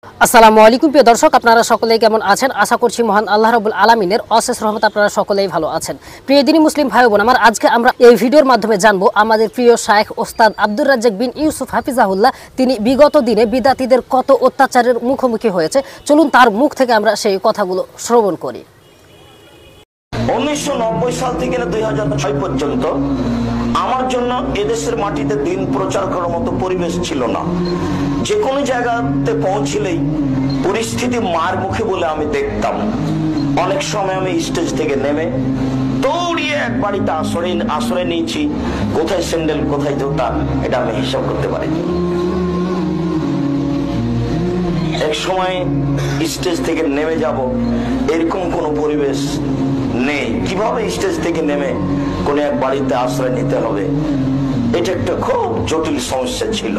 আসসালামু আলাইকুম প্রিয় দর্শক, আপনারা সকলেই কেমন আছেন? আশা করছি মহান আল্লাহ রাব্বুল আলামিনের অশেষ রহমত আপনারা সকলেই ভালো আছেন। প্রিয় দিনী মুসলিম ভাই বোন আমার, আজকে আমরা এই ভিডিওর মাধ্যমে জানবো আমাদের প্রিয় শায়েখ ওস্তাদ আব্দুর রাজ্জাক বিন ইউসুফ হাফিজাহুল্লাহ তিনি বিগত দিনে বিদাতীদের কত অত্যাচারের মুখোমুখি হয়েছে। চলুন তার মুখ থেকে আমরা সেই কথাগুলো শ্রবণ করি। 1990 সাল থেকে 2006 পর্যন্ত আমার জন্য এদেশের মাটিতে দিন প্রচার করার মতো পরিবেশ ছিল না। যে কোনো জায়গাতে পৌঁছলেই পরিস্থিতি মার মুখে বলে আমি দেখতাম। অনেক সময় আমি স্টেজ থেকে নেমে দৌড়িয়ে এক বাড়িতে আশ্রয় নিয়েছি। কোথায় স্যান্ডেল কোথায় জুতা এটা আমি হিসাব করতে পারিনি। এক সময় স্টেজ থেকে নেমে যাব এরকম কোনো পরিবেশ নেই। কিভাবে স্টেজ থেকে নেমে কোন এক বাড়িতে আশ্রয় নিতে হবে এটা একটা খুব জটিল সমস্যা ছিল।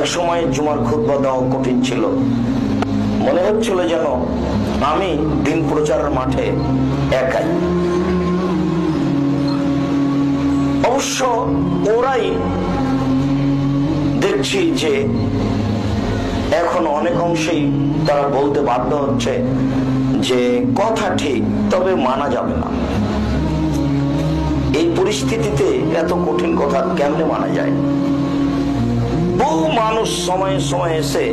এক সময় জুমার খুতবা দেওয়া কঠিন ছিল। মনে হচ্ছিল যেন আমি দিন প্রচারের মাঠে একাই। অবশ্য ওরাই দেখছি যে এখন অনেক অংশেই তারা বলতে বাধ্য হচ্ছে যে কথা ঠিক, তবে মানা যাবে না। এই পরিস্থিতিতে এত কঠিন কথা কেমনে মানা যায়? বহু মানুষ সময়ে সময়ে এসে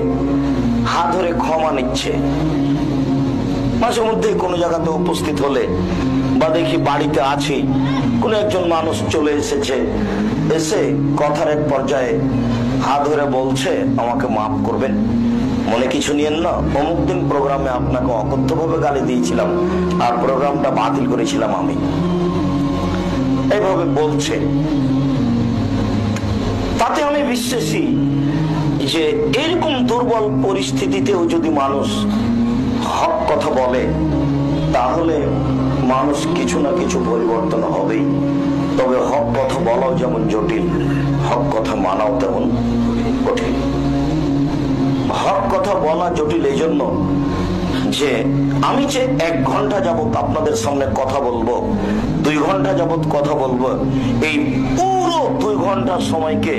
হাত ধরে ক্ষমা নিচ্ছে। মাঝে মধ্যে কোনো জায়গাতে উপস্থিত হলে বা দেখি বাড়িতে আছি, কোন একজন মানুষ চলে এসেছে, এসে কথার এক পর্যায়ে হাত ধরে বলছে আমাকে মাফ করবেন, মনে কিছু নিয়েন না, অমুক দিন প্রোগ্রামে আপনাকে অকথ্যভাবে গালি দিয়েছিলাম আর প্রোগ্রামটা বাতিল করেছিলাম আমি। এইভাবে বলছে। তাতে আমি বিশ্বাসী যে এরকম দুর্বল পরিস্থিতিতেও যদি মানুষ হক কথা বলে তাহলে মানুষ কিছু না কিছু পরিবর্তন হবেই। তবে হক কথা বলাও যেমন জটিল, হক কথা মানাও তেমন কঠিন। হক কথা বলা জটিল এই জন্য যে আমি যে 1 ঘন্টা যাবত আপনাদের সামনে কথা বলবো, 2 ঘন্টা যাবত কথা বলবো, এই পুরো 2 ঘন্টা সময়কে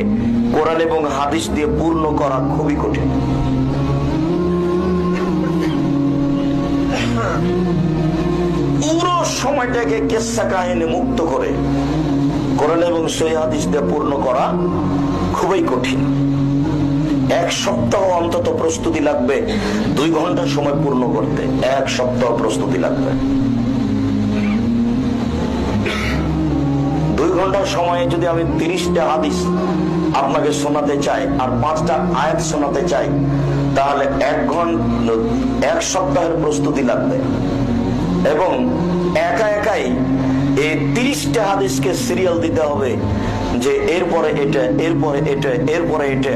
কোরআন এবং হাদিস দিয়ে পূর্ণ করা খুবই কঠিন। পুরো সময়টাকে কিসসা কাহিনী মুক্ত করে কোরআন এবং সহিহ হাদিস দিয়ে পূর্ণ করা খুবই কঠিন। 1 সপ্তাহ অন্তত প্রস্তুতি লাগবে 2 ঘন্টা সময় পূর্ণ করতে। 1 সপ্তাহ প্রস্তুতি লাগবে। 2 ঘন্টার সময়ে যদি আমি 30টা হাদিস আপনাকে শোনাতে চাই আর 5টা আয়াত শোনাতে চাই তাহলে 1 সপ্তাহের প্রস্তুতি লাগবে। এবং একাই এই 30টা হাদিসকে সিরিয়াল দিতে হবে যে এরপরে এটা, এরপরে এটা, এরপরে এটা,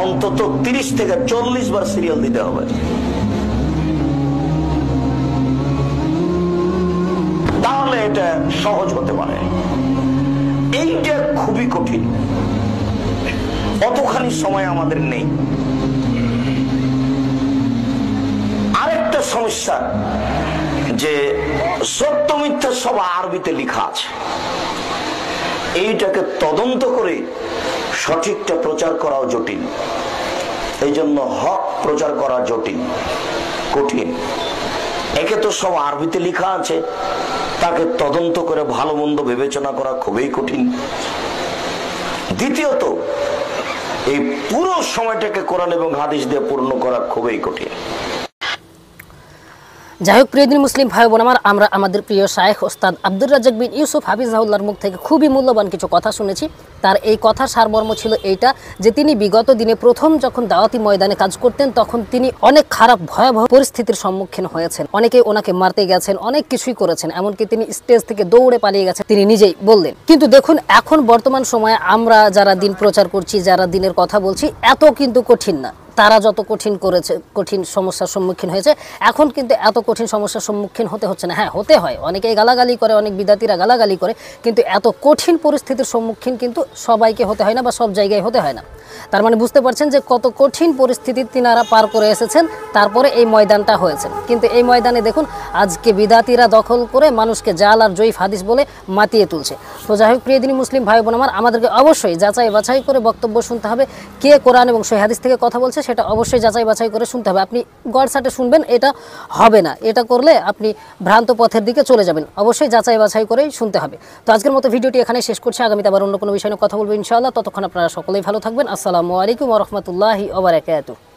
অন্তত 30 থেকে 40 বার সিরিয়াল দিতে হবে। তাহলে এটা সহজ হতে পারে। এইটা খুবই কঠিন। অতখানি সময় আমাদের নেই। আরেকটা সমস্যা যে সত্য মিথ্যা সব আরবিতে লেখা আছে। এইটাকে তদন্ত করে সঠিকটা প্রচার করাও জটিল। এই জন্য হক প্রচার করা জটিল, কঠিন। একে তো সব আরবিতে লেখা আছে, তাকে তদন্ত করে ভালো মন্দ বিবেচনা করা খুবই কঠিন। দ্বিতীয়ত এই পুরো সময়টাকে কোরআন এবং হাদিস দিয়ে পূর্ণ করা খুবই কঠিন। যাই হোক প্রিয় দিনী মুসলিম ভাই বোন আমার, আমরা আমাদের প্রিয় শায়েখ ওস্তাদ আব্দুর রাজ্জাক বিন ইউসুফ হাফিজাহুল্লাহর মুখ থেকে খুবই মূল্যবান কিছু কথা শুনেছি। তার এই কথার সারমর্ম ছিল এইটা যে তিনি বিগত দিনে প্রথম যখন দাওয়াতি ময়দানে কাজ করতেন তখন তিনি অনেক খারাপ ভয়াবহ পরিস্থিতির সম্মুখীন হয়েছেন। অনেকে ওনাকে মারতে গেছেন, অনেক কিছুই করেছেন, এমনকি তিনি স্টেজ থেকে দৌড়ে পালিয়ে গেছেন তিনি নিজেই বললেন। কিন্তু দেখুন এখন বর্তমান সময়ে আমরা যারা দিন প্রচার করছি, যারা দিনের কথা বলছি, এত কিন্তু কঠিন না। তারা যত কঠিন সমস্যার সম্মুখীন হয়েছে, এখন কিন্তু এত কঠিন সমস্যার সম্মুখীন হতে হচ্ছে না। হ্যাঁ, হতে হয়, অনেকেই গালাগালি করে, অনেক বিদাতীরা গালাগালি করে, কিন্তু এত কঠিন পরিস্থিতির সম্মুখীন কিন্তু সবাইকে হতে হয় না বা সব জায়গায় হতে হয় না। তার মানে বুঝতে পারছেন যে কত কঠিন পরিস্থিতি তিনারা পার করে এসেছেন, তারপরে এই ময়দানটা হয়েছে। কিন্তু এই ময়দানে দেখুন আজকে বিদাতীরা দখল করে মানুষকে জাল আর জয়ীফ হাদিস বলে মাতিয়ে তুলছে। তো যাই হোক প্রিয় দিনী মুসলিম ভাই বোন আমার, আমাদেরকে অবশ্যই যাচাই বাছাই করে বক্তব্য শুনতে হবে। কে কোরআন এবং সহিহ হাদিস থেকে কথা বলছে সেটা অবশ্যই যাচাই বাছাই করে শুনতে হবে। আপনি গড়সাটে শুনবেন, এটা হবে না। এটা করলে আপনি ভ্রান্ত পথের দিকে চলে যাবেন। অবশ্যই যাচাই বাছাই করেই শুনতে হবে। তো আজকের মতো ভিডিওটি এখানে শেষ করছি। আগামীতে আবার অন্য কোনো বিষয় নিয়ে কথা বলবো ইনশাআল্লাহ। ততক্ষণ আপনারা সকলেই ভালো থাকবেন। আসসালামু আলাইকুম ওয়া রাহমাতুল্লাহি ওয়া বারাকাতুহু।